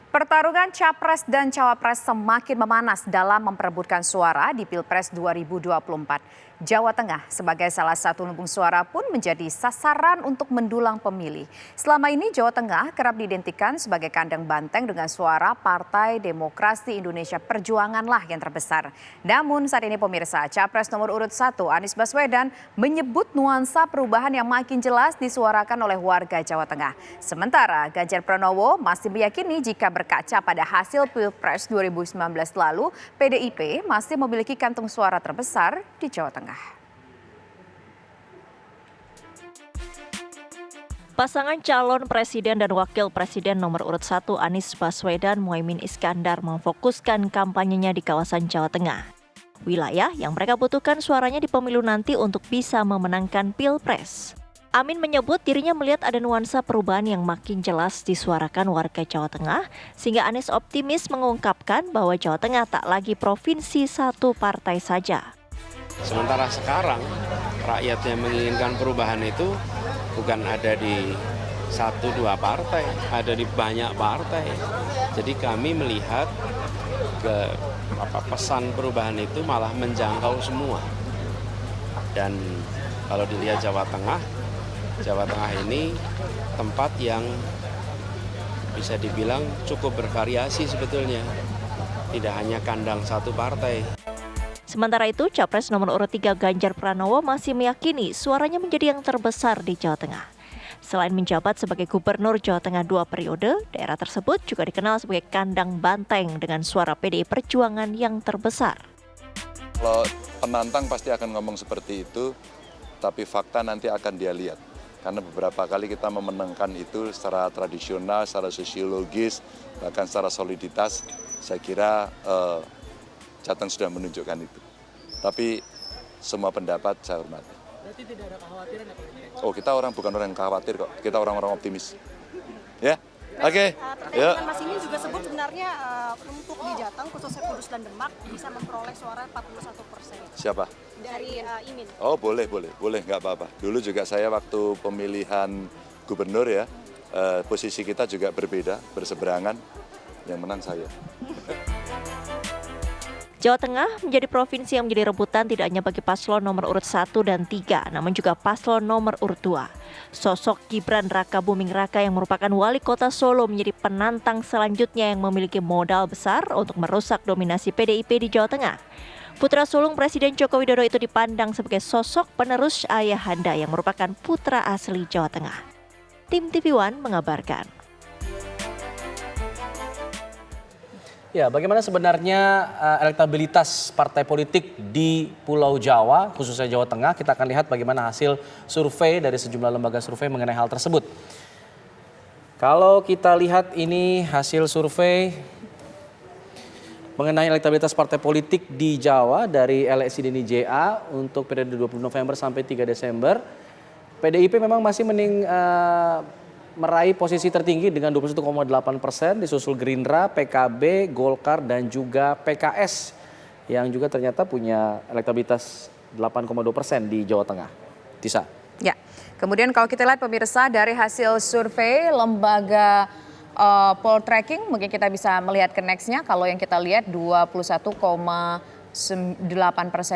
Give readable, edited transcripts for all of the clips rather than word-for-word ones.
Pertarungan Capres dan Cawapres semakin memanas dalam memperebutkan suara di Pilpres 2024. Jawa Tengah sebagai salah satu lumbung suara pun menjadi sasaran untuk mendulang pemilih. Selama ini Jawa Tengah kerap diidentikan sebagai kandang banteng dengan suara Partai Demokrasi Indonesia Perjuangan lah yang terbesar. Namun saat ini pemirsa, Capres nomor urut 1 Anies Baswedan menyebut nuansa perubahan yang makin jelas disuarakan oleh warga Jawa Tengah. Sementara Ganjar Pranowo masih meyakini jika berkaca pada hasil Pilpres 2019 lalu, PDIP masih memiliki kantung suara terbesar di Jawa Tengah. Pasangan calon presiden dan wakil presiden nomor urut 1 Anies Baswedan Muhaimin Iskandar memfokuskan kampanyenya di kawasan Jawa Tengah. Wilayah yang mereka butuhkan suaranya di pemilu nanti untuk bisa memenangkan Pilpres. Amin menyebut dirinya melihat ada nuansa perubahan yang makin jelas disuarakan warga Jawa Tengah, sehingga Anies optimis mengungkapkan bahwa Jawa Tengah tak lagi provinsi satu partai saja. Sementara sekarang rakyat yang menginginkan perubahan itu bukan ada di 1-2 partai, ada di banyak partai. Jadi kami melihat pesan perubahan itu malah menjangkau semua. Dan kalau dilihat Jawa Tengah ini tempat yang bisa dibilang cukup bervariasi sebetulnya. Tidak hanya kandang satu partai. Sementara itu, Capres nomor urut 3 Ganjar Pranowo masih meyakini suaranya menjadi yang terbesar di Jawa Tengah. Selain menjabat sebagai gubernur Jawa Tengah 2 periode, daerah tersebut juga dikenal sebagai kandang banteng dengan suara PDI Perjuangan yang terbesar. Kalau penantang pasti akan ngomong seperti itu, tapi fakta nanti akan dia lihat. Karena beberapa kali kita memenangkan itu secara tradisional, secara sosiologis, bahkan secara soliditas, saya kira Jateng sudah menunjukkan itu. Tapi semua pendapat saya hormati. Berarti tidak ada kekhawatiran ya Pak? Oh, kita bukan orang yang khawatir kok. Kita orang-orang optimis. Ya, oke. Terkait dengan Mas Imin juga sebut sebenarnya untuk di Jateng, khususnya Kudus dan Demak, bisa memperoleh suara 41%. Siapa? Dari Imin. Oh, boleh, nggak apa-apa. Dulu juga saya waktu pemilihan gubernur ya, posisi kita juga berbeda, berseberangan. Yang menang saya. Jawa Tengah menjadi provinsi yang menjadi rebutan tidak hanya bagi paslon nomor urut 1 dan 3, namun juga paslon nomor urut 2. Sosok Gibran Raka Buming Raka yang merupakan wali kota Solo menjadi penantang selanjutnya yang memiliki modal besar untuk merusak dominasi PDIP di Jawa Tengah. Putra sulung Presiden Joko Widodo itu dipandang sebagai sosok penerus ayahanda yang merupakan putra asli Jawa Tengah. Tim TV One mengabarkan. Ya, bagaimana sebenarnya elektabilitas partai politik di Pulau Jawa, khususnya Jawa Tengah? Kita akan lihat bagaimana hasil survei dari sejumlah lembaga survei mengenai hal tersebut. Kalau kita lihat ini hasil survei mengenai elektabilitas partai politik di Jawa dari LSI Dini JA untuk periode 20 November sampai 3 Desember. PDIP memang masih meraih posisi tertinggi dengan 21,8%, disusul Gerindra, PKB, Golkar, dan juga PKS yang juga ternyata punya elektabilitas 8,2% di Jawa Tengah. Tisa. Ya, kemudian kalau kita lihat pemirsa dari hasil survei lembaga Poltreking, mungkin kita bisa melihat ke next-nya. Kalau yang kita lihat 21,8%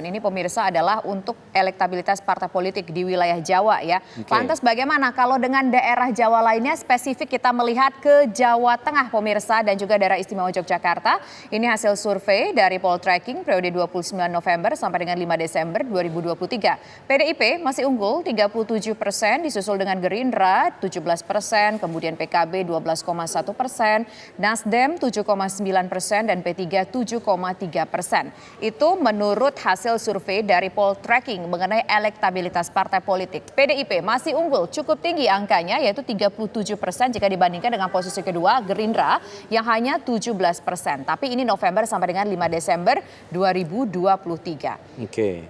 ini pemirsa adalah untuk elektabilitas partai politik di wilayah Jawa ya. Okay. Lantas bagaimana kalau dengan daerah Jawa lainnya, spesifik kita melihat ke Jawa Tengah pemirsa dan juga daerah istimewa Yogyakarta. Ini hasil survei dari Poltreking periode 29 November sampai dengan 5 Desember 2023. PDIP masih unggul 37%, disusul dengan Gerindra 17%, kemudian PKB 12,1%, Nasdem 7,9% dan P3 7,3%. Itu menurut hasil survei dari Poltreking mengenai elektabilitas partai politik. PDIP masih unggul cukup tinggi angkanya yaitu 37% jika dibandingkan dengan posisi kedua Gerindra yang hanya 17%. Tapi ini November sampai dengan 5 Desember 2023. Oke.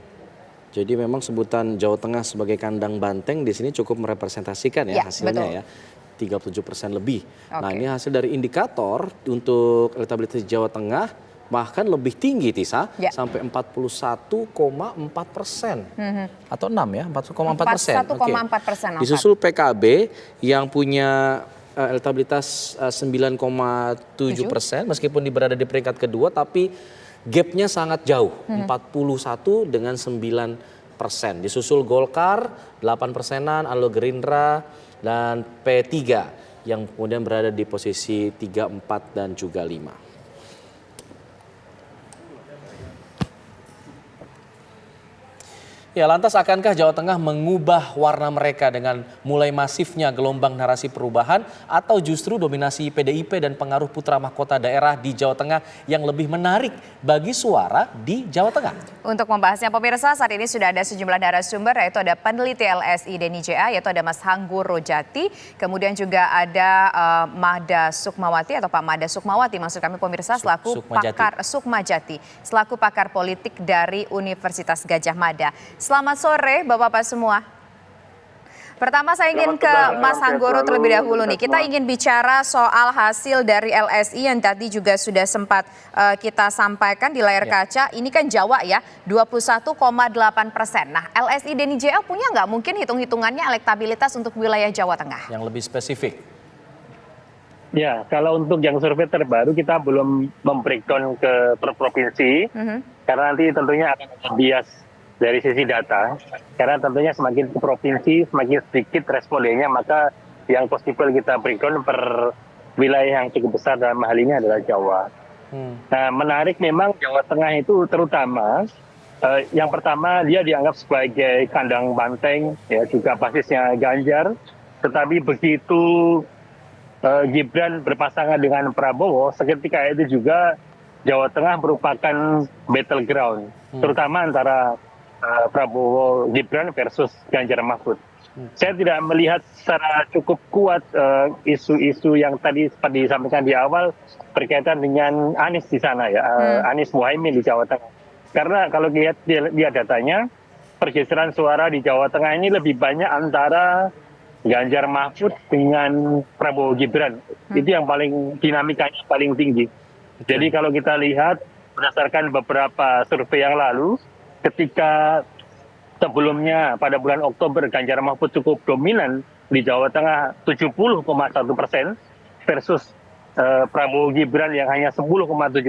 Jadi memang sebutan Jawa Tengah sebagai kandang banteng di sini cukup merepresentasikan ya hasilnya betul. Ya. 37% lebih. Okay. Nah, ini hasil dari indikator untuk elektabilitas Jawa Tengah bahkan lebih tinggi Tisa, sampai 41,4%. Atau 6 ya, 41,4%. 41,4%. Disusul PKB yang punya elektabilitas 9,7%, meskipun berada di peringkat kedua, tapi gapnya sangat jauh, 41 dengan 9%. Disusul Golkar 8%-an, lalu Gerindra dan P3 yang kemudian berada di posisi 3, 4 dan juga 5. Ya, lantas akankah Jawa Tengah mengubah warna mereka dengan mulai masifnya gelombang narasi perubahan atau justru dominasi PDIP dan pengaruh putra mahkota daerah di Jawa Tengah yang lebih menarik bagi suara di Jawa Tengah? Untuk membahasnya pemirsa, saat ini sudah ada sejumlah narasumber, yaitu ada peneliti LSI DNIJA, yaitu ada Mas Hanggur Rojati, kemudian juga ada Mada Sukmawati atau Pak Mada Sukmawati, maksud kami pemirsa, selaku Sukmajati, selaku pakar politik dari Universitas Gadjah Mada. Selamat sore Bapak-Bapak semua. Pertama saya ingin ke Mas Hanggoro terlebih dahulu nih. Kita ingin bicara soal hasil dari LSI yang tadi juga sudah sempat kita sampaikan di layar kaca. Ini kan Jawa ya, 21,8%. Nah, LSI DNIJA punya nggak mungkin hitung-hitungannya elektabilitas untuk wilayah Jawa Tengah? Yang lebih spesifik. Ya, kalau untuk yang survei terbaru kita belum membreakdown ke per provinsi, karena nanti tentunya akan ada bias dari sisi data, karena tentunya semakin ke provinsi, semakin sedikit respondennya, maka yang possible kita breakdown per wilayah yang cukup besar dalam hal ini adalah Jawa. Nah, menarik memang Jawa Tengah itu terutama, yang pertama dia dianggap sebagai kandang banteng, ya juga basisnya Ganjar, tetapi begitu Gibran berpasangan dengan Prabowo, seketika itu juga Jawa Tengah merupakan battleground, terutama antara Prabowo Gibran versus Ganjar Mahfud. Saya tidak melihat secara cukup kuat isu-isu yang tadi seperti disampaikan di awal berkaitan dengan Anies di sana ya, Anies Muhaimin di Jawa Tengah. Karena kalau lihat datanya, pergeseran suara di Jawa Tengah ini lebih banyak antara Ganjar Mahfud dengan Prabowo Gibran. Itu yang paling dinamikanya paling tinggi. Jadi kalau kita lihat berdasarkan beberapa survei yang lalu, ketika sebelumnya pada bulan Oktober Ganjar Mahfud cukup dominan di Jawa Tengah 70,1% versus Prabowo Gibran yang hanya 10,7%.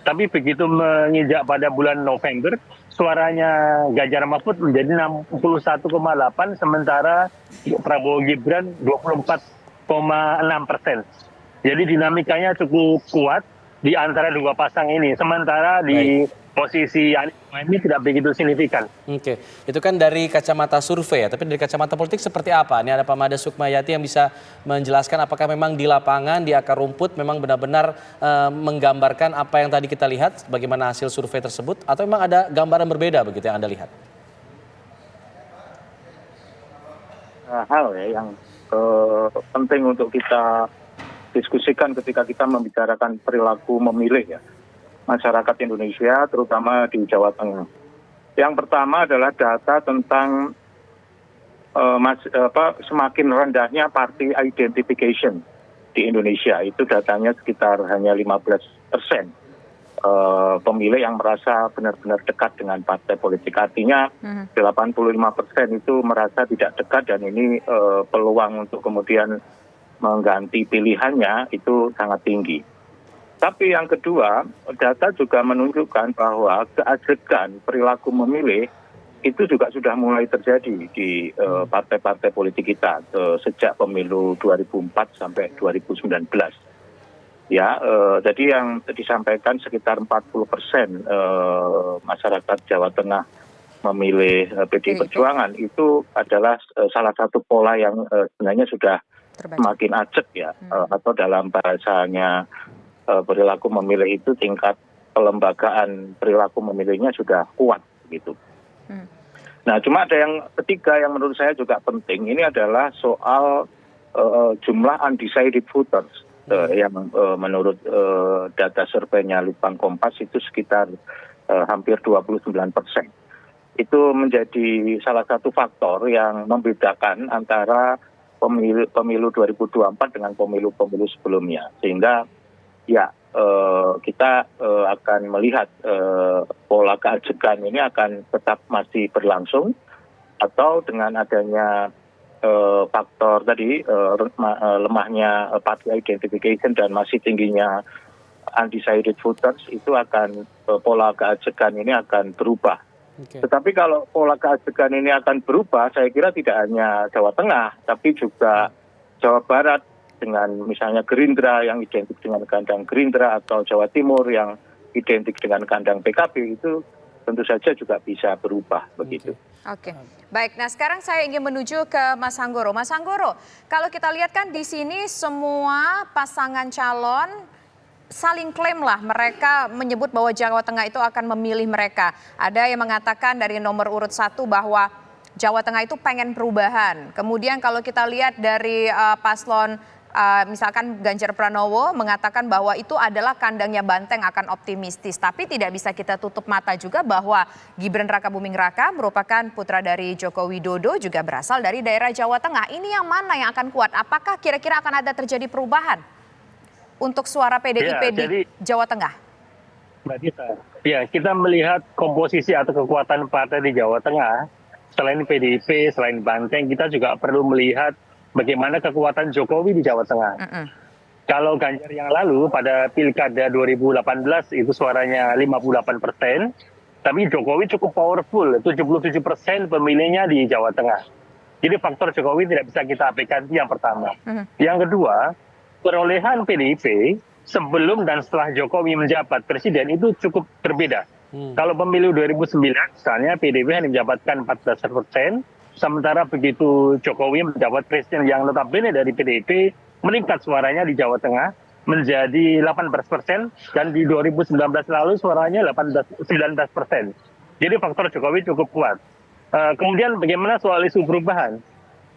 Tapi begitu menginjak pada bulan November, suaranya Ganjar Mahfud menjadi 61,8, sementara Prabowo Gibran 24,6%. Jadi dinamikanya cukup kuat di antara dua pasang ini. Sementara di posisi Anies Muhaimin tidak begitu signifikan. Oke, itu kan dari kacamata survei ya, tapi dari kacamata politik seperti apa? Ini ada Pak Mada Sukmayati yang bisa menjelaskan apakah memang di lapangan, di akar rumput memang benar-benar menggambarkan apa yang tadi kita lihat, bagaimana hasil survei tersebut, atau memang ada gambaran berbeda begitu yang Anda lihat? Hal ya yang penting untuk kita diskusikan ketika kita membicarakan perilaku memilih ya masyarakat Indonesia, terutama di Jawa Tengah. Yang pertama adalah data tentang semakin rendahnya party identification di Indonesia. Itu datanya sekitar hanya 15% pemilih yang merasa benar-benar dekat dengan partai politik. Artinya 85% itu merasa tidak dekat, dan ini peluang untuk kemudian mengganti pilihannya itu sangat tinggi. Tapi yang kedua, data juga menunjukkan bahwa keajegan perilaku memilih itu juga sudah mulai terjadi di partai-partai politik kita sejak pemilu 2004 sampai 2019. Ya, jadi yang disampaikan sekitar 40% masyarakat Jawa Tengah memilih PDI Perjuangan itu adalah salah satu pola yang sebenarnya sudah semakin ajeg ya, atau dalam bahasanya perilaku memilih itu tingkat pelembagaan perilaku memilihnya sudah kuat gitu. Nah, cuma ada yang ketiga yang menurut saya juga penting, ini adalah soal jumlah undecided voters yang menurut data surveinya Litbang Kompas itu sekitar hampir 29%. Itu menjadi salah satu faktor yang membedakan antara pemilu 2024 dengan pemilu-pemilu sebelumnya, sehingga ya, kita akan melihat pola keajegan ini akan tetap masih berlangsung, atau dengan adanya faktor tadi lemahnya party identification dan masih tingginya undecided voters itu akan pola keajegan ini akan berubah. Tetapi kalau pola keajegan ini akan berubah, saya kira tidak hanya Jawa Tengah, tapi juga Jawa Barat dengan misalnya Gerindra yang identik dengan kandang Gerindra atau Jawa Timur yang identik dengan kandang PKB itu tentu saja juga bisa berubah begitu. Oke, baik. Nah sekarang saya ingin menuju ke Mas Anggoro. Mas Anggoro, kalau kita lihat kan di sini semua pasangan calon saling klaim lah mereka menyebut bahwa Jawa Tengah itu akan memilih mereka. Ada yang mengatakan dari nomor urut 1 bahwa Jawa Tengah itu pengen perubahan. Kemudian kalau kita lihat dari paslon misalkan Ganjar Pranowo mengatakan bahwa itu adalah kandangnya Banteng akan optimistis. Tapi tidak bisa kita tutup mata juga bahwa Gibran Rakabuming Raka merupakan putra dari Joko Widodo juga berasal dari daerah Jawa Tengah. Ini yang mana yang akan kuat? Apakah kira-kira akan ada terjadi perubahan untuk suara PDIP di Jawa Tengah? Mbak Dita, ya kita melihat komposisi atau kekuatan partai di Jawa Tengah, selain PDIP, selain Banteng, kita juga perlu melihat bagaimana kekuatan Jokowi di Jawa Tengah. Kalau Ganjar yang lalu pada Pilkada 2018 itu suaranya 58%, tapi Jokowi cukup powerful, 77% pemilihnya di Jawa Tengah. Jadi faktor Jokowi tidak bisa kita abaikan, yang pertama. Yang kedua, perolehan PDIP sebelum dan setelah Jokowi menjabat presiden itu cukup berbeda. Kalau pemilu 2009 misalnya PDIP hanya mendapatkan 14%, sementara begitu Jokowi menjabat presiden yang notabene dari PDIP meningkat suaranya di Jawa Tengah menjadi 18% dan di 2019 lalu suaranya 19%. Jadi faktor Jokowi cukup kuat. Kemudian bagaimana soal isu perubahan?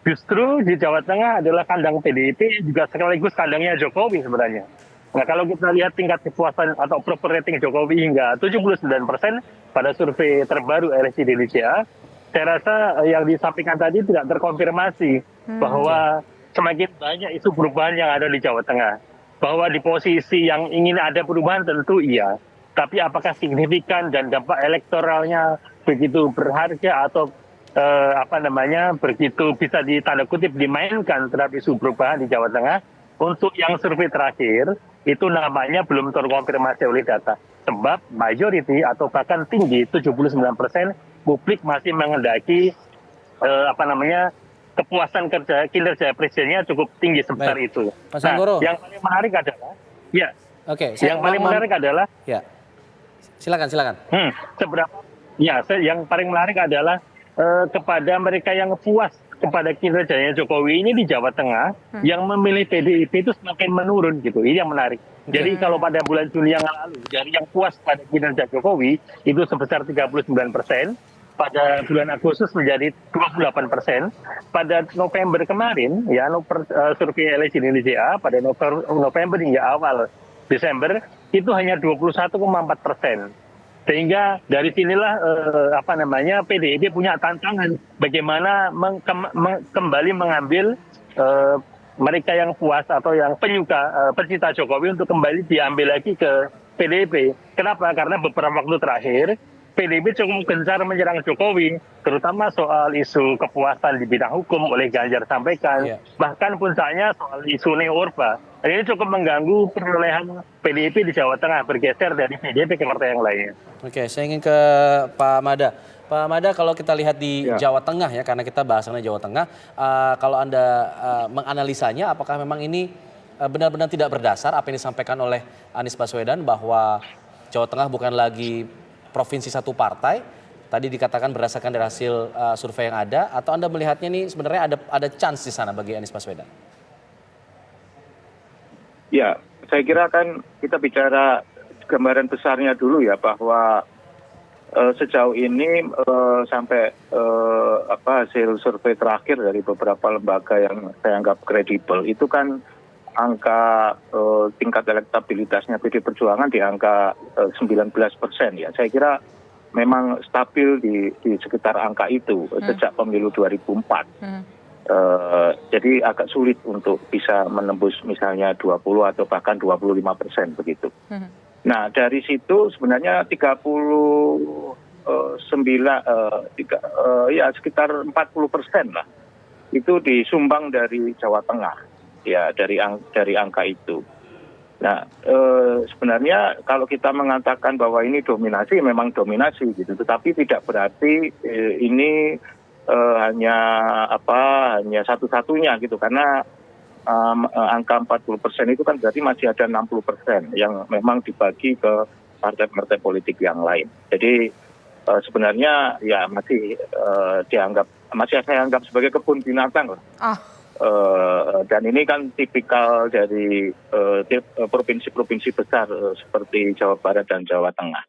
Justru di Jawa Tengah adalah kandang PDIP juga sekaligus kandangnya Jokowi sebenarnya. Nah kalau kita lihat tingkat kepuasan atau approval rating Jokowi hingga 79% pada survei terbaru LSI Indonesia, saya rasa yang disampaikan tadi tidak terkonfirmasi bahwa semakin banyak isu perubahan yang ada di Jawa Tengah. Bahwa di posisi yang ingin ada perubahan tentu iya. Tapi apakah signifikan dan dampak elektoralnya begitu berharga atau begitu bisa ditanda kutip dimainkan terhadap isu perubahan di Jawa Tengah? Untuk yang survei terakhir itu namanya belum terkonfirmasi oleh data. Sebab majority atau bahkan tinggi 79% publik masih mengendaki kepuasan kinerja presidennya cukup tinggi sebesar itu. Mas Anggoro. Yang paling menarik adalah yang paling menarik adalah kepada mereka yang puas kepada kinerjanya Jokowi ini di Jawa Tengah yang memilih PDIP itu semakin menurun gitu. Ini yang menarik. Jadi kalau pada bulan Juni yang lalu dari yang puas pada kinerja Jokowi itu sebesar 39%. Pada bulan Agustus menjadi 28%. Pada November kemarin, survei LSI Indonesia pada November hingga awal Desember itu hanya 21,4%. Sehingga dari sinilah PDIP punya tantangan bagaimana kembali mengambil mereka yang puas atau yang pecinta Jokowi untuk kembali diambil lagi ke PDIP. Kenapa? Karena beberapa waktu terakhir PDIP cukup gencar menyerang Jokowi, terutama soal isu kepuasan di bidang hukum oleh Ganjar sampaikan, bahkan puncaknya soal isu neo-Orba. Ini cukup mengganggu perolehan PDIP di Jawa Tengah, bergeser dari PDIP ke partai yang lainnya. Oke, saya ingin ke Pak Mada. Pak Mada, kalau kita lihat di Jawa Tengah ya, karena kita bahasannya Jawa Tengah, kalau Anda menganalisanya, apakah memang ini benar-benar tidak berdasar apa yang disampaikan oleh Anies Baswedan bahwa Jawa Tengah bukan lagi provinsi satu partai, tadi dikatakan berdasarkan dari hasil survei yang ada, atau Anda melihatnya ini sebenarnya ada chance di sana bagi Anies Baswedan? Ya, saya kira kan kita bicara gambaran besarnya dulu ya, bahwa sejauh ini sampai hasil survei terakhir dari beberapa lembaga yang saya anggap kredibel itu kan angka tingkat elektabilitasnya PD Perjuangan di angka 19% ya. Saya kira memang stabil di sekitar angka itu sejak pemilu 2004. Jadi agak sulit untuk bisa menembus misalnya 20 atau bahkan 25% begitu. Nah dari situ sebenarnya sekitar 40% lah itu disumbang dari Jawa Tengah, ya dari angka itu. Nah, sebenarnya kalau kita mengatakan bahwa ini dominasi, memang dominasi gitu, tetapi tidak berarti ini hanya satu-satunya gitu, karena angka 40% itu kan berarti masih ada 60% yang memang dibagi ke partai-partai politik yang lain. Jadi sebenarnya ya masih saya anggap sebagai kebun binatang lah. Dan ini kan tipikal dari provinsi-provinsi besar seperti Jawa Barat dan Jawa Tengah.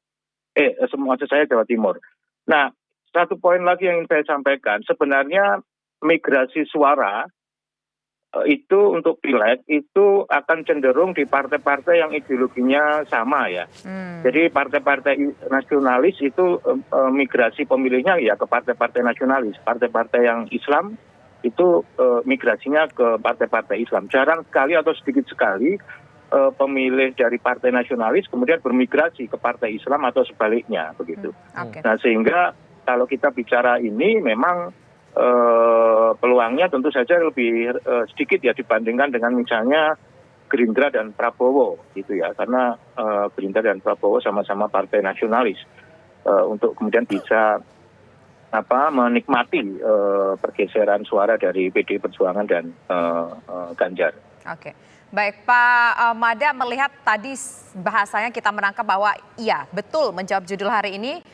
Maksud saya Jawa Timur. Nah, satu poin lagi yang ingin saya sampaikan, sebenarnya migrasi suara itu untuk pileg itu akan cenderung di partai-partai yang ideologinya sama ya. Jadi partai-partai nasionalis itu migrasi pemilihnya ya ke partai-partai nasionalis. Partai-partai yang Islam itu migrasinya ke partai-partai Islam. Jarang sekali atau sedikit sekali pemilih dari partai nasionalis kemudian bermigrasi ke partai Islam atau sebaliknya begitu. Nah, sehingga kalau kita bicara ini memang peluangnya tentu saja lebih sedikit ya dibandingkan dengan misalnya Gerindra dan Prabowo gitu ya, karena Gerindra dan Prabowo sama-sama partai nasionalis untuk kemudian bisa menikmati pergeseran suara dari PD Perjuangan dan Ganjar. Oke. Baik, Pak Mada, melihat tadi bahasanya kita menangkap bahwa iya betul menjawab judul hari ini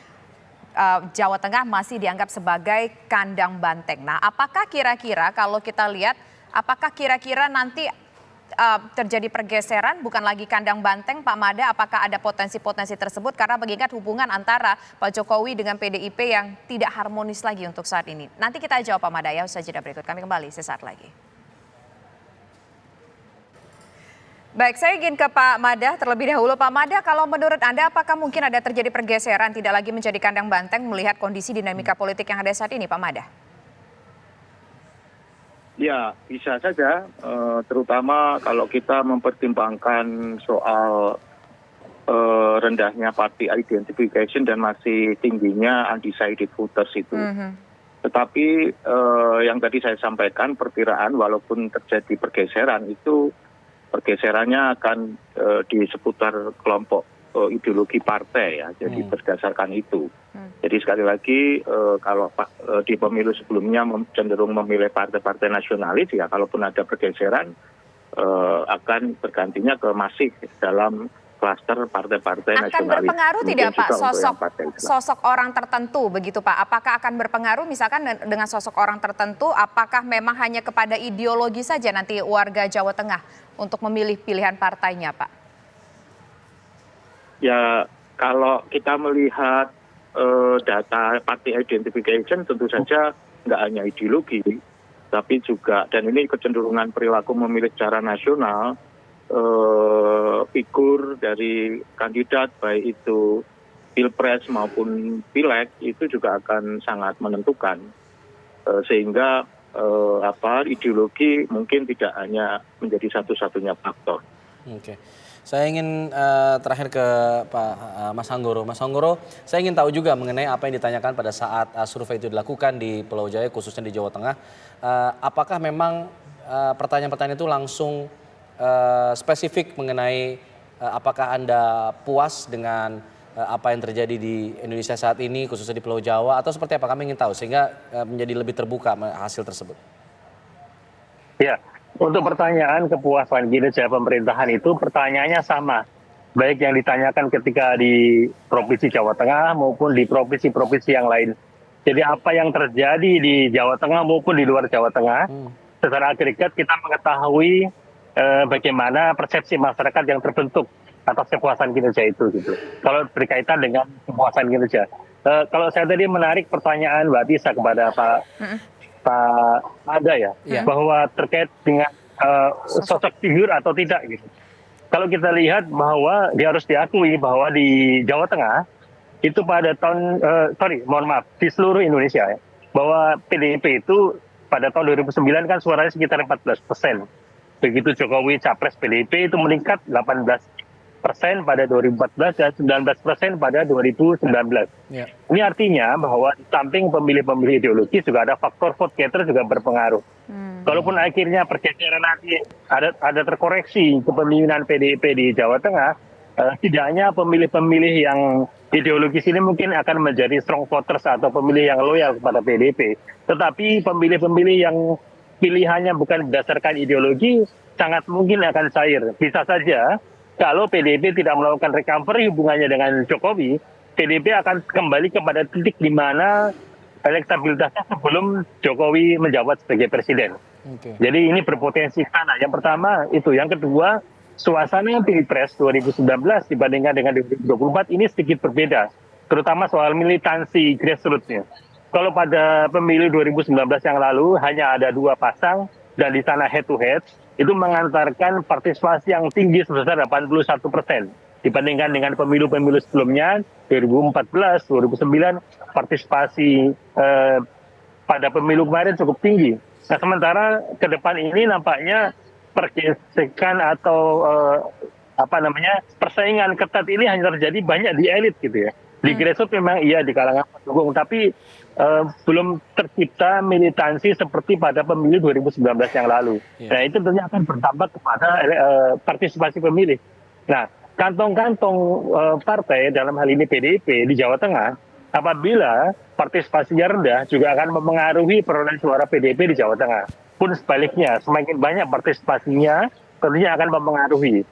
Jawa Tengah masih dianggap sebagai kandang banteng. Nah, apakah kira-kira kalau kita lihat, apakah kira-kira nanti terjadi pergeseran bukan lagi kandang banteng, Pak Mada? Apakah ada potensi-potensi tersebut? Karena mengingat hubungan antara Pak Jokowi dengan PDIP yang tidak harmonis lagi untuk saat ini. Nanti kita jawab Pak Mada ya, usai jeda berikut. Kami kembali sesaat lagi. Baik, saya ingin ke Pak Mada terlebih dahulu. Pak Mada, kalau menurut Anda apakah mungkin ada terjadi pergeseran, tidak lagi menjadi kandang banteng melihat kondisi dinamika politik yang ada saat ini, Pak Mada? Ya, bisa saja, terutama kalau kita mempertimbangkan soal rendahnya party identification dan masih tingginya undecided voters itu. Tetapi yang tadi saya sampaikan, perkiraan walaupun terjadi pergeseran itu, pergeserannya akan di seputar kelompok ideologi partai ya, jadi berdasarkan itu. Jadi sekali lagi kalau di pemilu sebelumnya cenderung memilih partai-partai nasionalis ya, kalaupun ada pergeseran akan bergantinya ke masih dalam klaster partai-partai nasionalis. Akan berpengaruh tidak Pak sosok orang tertentu begitu Pak? Apakah akan berpengaruh misalkan dengan sosok orang tertentu? Apakah memang hanya kepada ideologi saja nanti warga Jawa Tengah untuk memilih pilihan partainya Pak? Ya, kalau kita melihat data party identification tentu saja nggak hanya ideologi, tapi juga, dan ini kecenderungan perilaku memilih secara nasional, figur dari kandidat baik itu pilpres maupun pileg itu juga akan sangat menentukan, sehingga ideologi mungkin tidak hanya menjadi satu-satunya faktor. Oke. Saya ingin terakhir ke Pak Mas Anggoro. Mas Anggoro, saya ingin tahu juga mengenai apa yang ditanyakan pada saat survei itu dilakukan di Pulau Jaya, khususnya di Jawa Tengah. Apakah memang pertanyaan-pertanyaan itu langsung spesifik mengenai apakah Anda puas dengan apa yang terjadi di Indonesia saat ini, khususnya di Pulau Jawa, atau seperti apa? Kami ingin tahu sehingga menjadi lebih terbuka hasil tersebut. Ya. Untuk pertanyaan kepuasan kinerja pemerintahan itu pertanyaannya sama. Baik yang ditanyakan ketika di Provinsi Jawa Tengah maupun di provinsi-provinsi yang lain. Jadi apa yang terjadi di Jawa Tengah maupun di luar Jawa Tengah, secara agregat kita mengetahui bagaimana persepsi masyarakat yang terbentuk atas kepuasan kinerja itu. Gitu. Kalau berkaitan dengan kepuasan kinerja. Kalau saya tadi menarik pertanyaan Mbak Tisa kepada Pak Mada ya, bahwa terkait dengan sosok figur atau tidak gitu. Kalau kita lihat bahwa dia harus diakui bahwa di Jawa Tengah itu pada tahun di seluruh Indonesia ya, bahwa PDIP itu pada tahun 2009 kan suaranya sekitar 14%. Begitu Jokowi capres PDIP itu meningkat 18 persen pada 2014 dan 19% pada 2019. Ya. Ini artinya bahwa di samping pemilih-pemilih ideologis juga ada faktor vote getter juga berpengaruh. Kalaupun akhirnya pergeseran nanti ada terkoreksi kepemimpinan PDIP di Jawa Tengah, setidaknya pemilih-pemilih yang ideologis ini mungkin akan menjadi strong voters atau pemilih yang loyal kepada PDIP. Tetapi pemilih-pemilih yang pilihannya bukan berdasarkan ideologi sangat mungkin akan cair. Bisa saja kalau PDIP tidak melakukan recovery hubungannya dengan Jokowi, PDIP akan kembali kepada titik di mana elektabilitasnya sebelum Jokowi menjabat sebagai presiden. Oke. Jadi ini berpotensi ke sana. Yang pertama itu. Yang kedua, suasana Pilpres 2019 dibandingkan dengan 2024 ini sedikit berbeda. Terutama soal militansi grassroots-nya. Kalau pada pemilu 2019 yang lalu hanya ada 2 pasang dan di sana head to head, itu mengantarkan partisipasi yang tinggi sebesar 81% dibandingkan dengan pemilu-pemilu sebelumnya 2014, 2009 partisipasi pada pemilu kemarin cukup tinggi. Nah, sementara ke depan ini nampaknya pergesekan atau persaingan ketat ini hanya terjadi banyak di elit gitu ya. Di grassroots memang iya di kalangan pendukung, tapi belum tercipta militansi seperti pada pemilu 2019 yang lalu. Nah, itu tentunya akan berdampak kepada partisipasi pemilih. Nah, kantong-kantong partai dalam hal ini PDIP di Jawa Tengah, apabila partisipasinya rendah juga akan mempengaruhi perolehan suara PDIP di Jawa Tengah. Pun sebaliknya, semakin banyak partisipasinya tentunya akan mempengaruhi.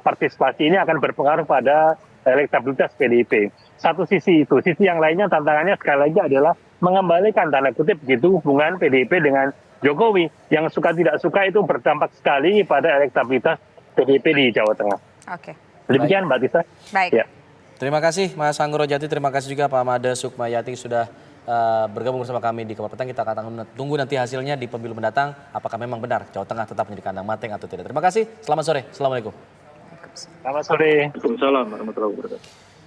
Partisipasi ini akan berpengaruh pada elektabilitas PDIP. Satu sisi itu, sisi yang lainnya tantangannya sekali lagi adalah mengembalikan tanda kutip gitu hubungan PDIP dengan Jokowi. Yang suka tidak suka itu berdampak sekali pada elektabilitas PDIP di Jawa Tengah. Oke. Demikian Mbak Tisa. Baik. Ya. Terima kasih Mas Anggur Rojati, terima kasih juga Pak Made Sukmayati sudah bergabung bersama kami di Kabar Petang. Kita akan tunggu nanti hasilnya di pemilu mendatang, apakah memang benar Jawa Tengah tetap menjadi kandang banteng atau tidak. Terima kasih, selamat sore, Assalamualaikum. Selamat sore. Waalaikumsalam warahmatullahi wabarakatuh.